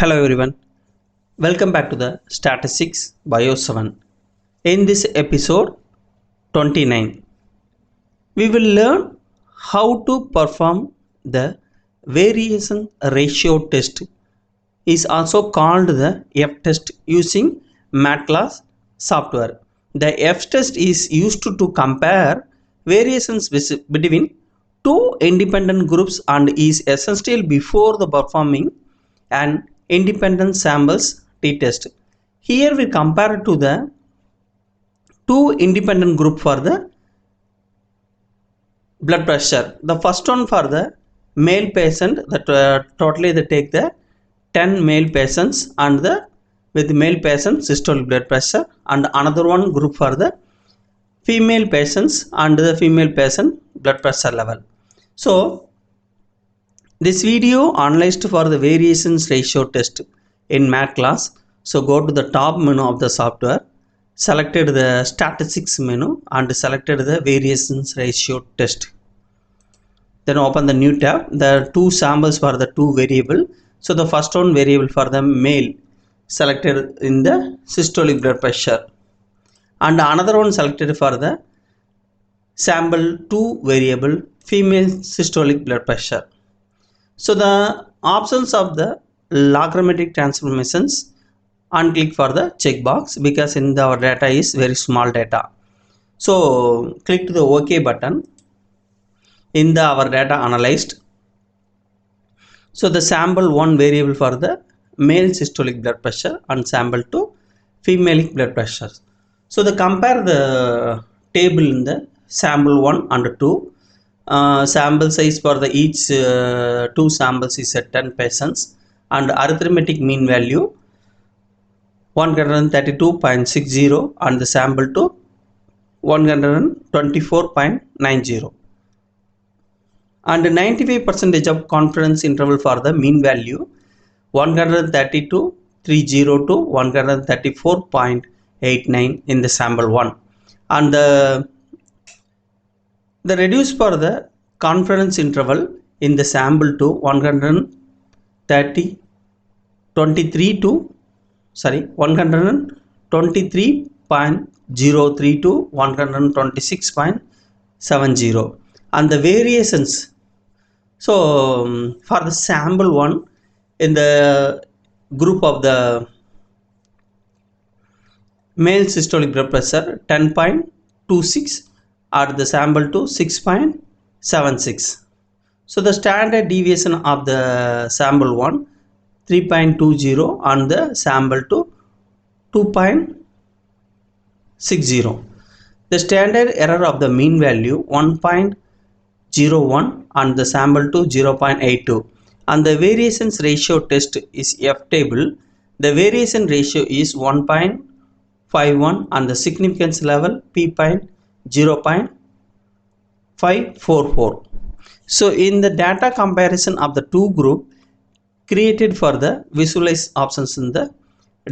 Hello everyone, welcome back to the Statistics Bio 7. In this episode 29, we will learn how to perform the variance ratio test, is also called the F test, using MedCalc software. The F test is used to compare variations between two independent groups and is essential before the performing an independent samples t-test. Here we compare to the two independent group for the blood pressure. The first one for the male patient, that totally they take the 10 male patients and the with male patient systolic blood pressure, and another one group for the female patients and the female patient blood pressure level. So this video analyzed for the variance ratio test in MedCalc. So go to the top menu of the software, selected the statistics menu and selected the variance ratio test. Then open the new tab. There are two samples for the two variable. So the first one variable for the male selected in the systolic blood pressure, and another one selected for the sample 2 variable female systolic blood pressure. So the options of the logarithmic transformations, and click for the checkbox because in our data is very small data. So click to the OK button in the our data analyzed. So the sample 1 variable for the male systolic blood pressure and sample 2 female blood pressure. So the compare the table in the sample 1 and 2. Sample size for the each two samples is at 10 patients, and arithmetic mean value 132.60 and the sample to 124.90, and 95% of confidence interval for the mean value 132.30 to 134.89 in the sample 1, and the reduce for the confidence interval in the sample to 123 to 123.03 to 126.70, and the variations. So for the sample 1 in the group of the male systolic blood pressure 10.26 at the sample to 6.76. So the standard deviation of the sample 1 3.20 and the sample to 2.60. The standard error of the mean value 1.01 and the sample to 0.82, and the variance ratio test is F table. The variation ratio is 1.51 and the significance level p.0.544. So in the data comparison of the two group created for the visualize options in the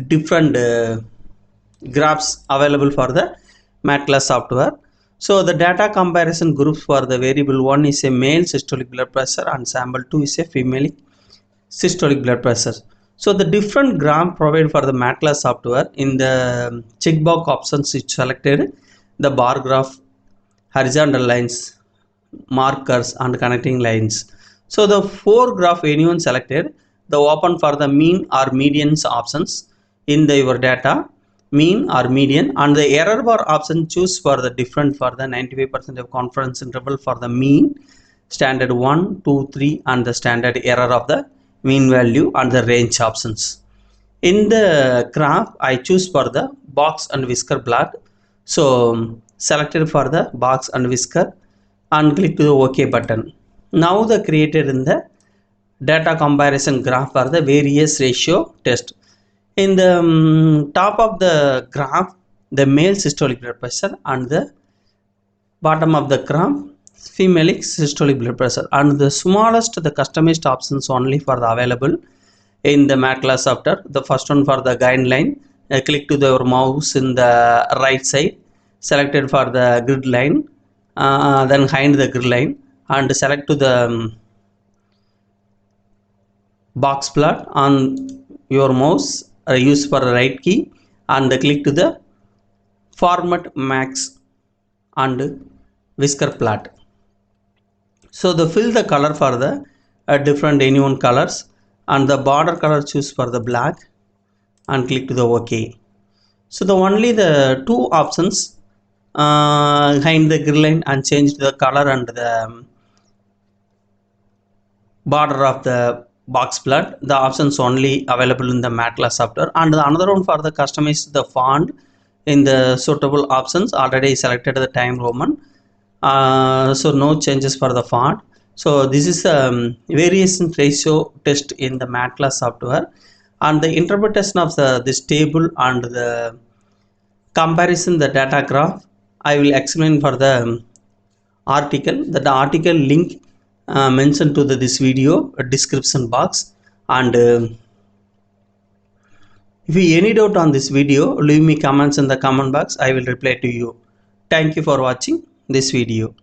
different graphs available for the MedCalc software. So the data comparison groups for the variable 1 is a male systolic blood pressure and sample 2 is a female systolic blood pressure. So the different graph provided for the MedCalc software, in the checkbox options is selected the bar graph, horizontal lines, markers and connecting lines. So the 4 graph anyone selected, the open for the mean or medians options in the your data, mean or median, and the error bar option choose for the different for the 95% of confidence interval for the mean, standard 1, 2, 3 and the standard error of the mean value and the range options. In the graph I choose for the box and whisker plot. So selected for the box and whisker and click to the OK button. Now the created in the data comparison graph for the variance ratio test. In the top of the graph the male systolic blood pressure, and the bottom of the graph female systolic blood pressure, and the smallest the customized options only for the available in the MedCalc software. The first one for the guideline, click to the mouse in the right side, selected for the grid line, then hide the grid line and select to the box plot and your mouse, use for the right key and click to the format max and whisker plot. So the fill the color for the different anyone colors and the border color choose for the black and click to the OK. So the only the two options behind the grid line and change the color and the border of the box plot, the options only available in the MedCalc software. And the another one for the customize the font in the suitable options already selected the time Roman, so no changes for the font. So this is a variance ratio test in the MedCalc software, and the interpretation of this table and the comparison the data graph I will explain for the article. That the article link mentioned to this video description box, and if you any doubt on this video, leave me comments in the comment box. I will reply to you. Thank you for watching this video.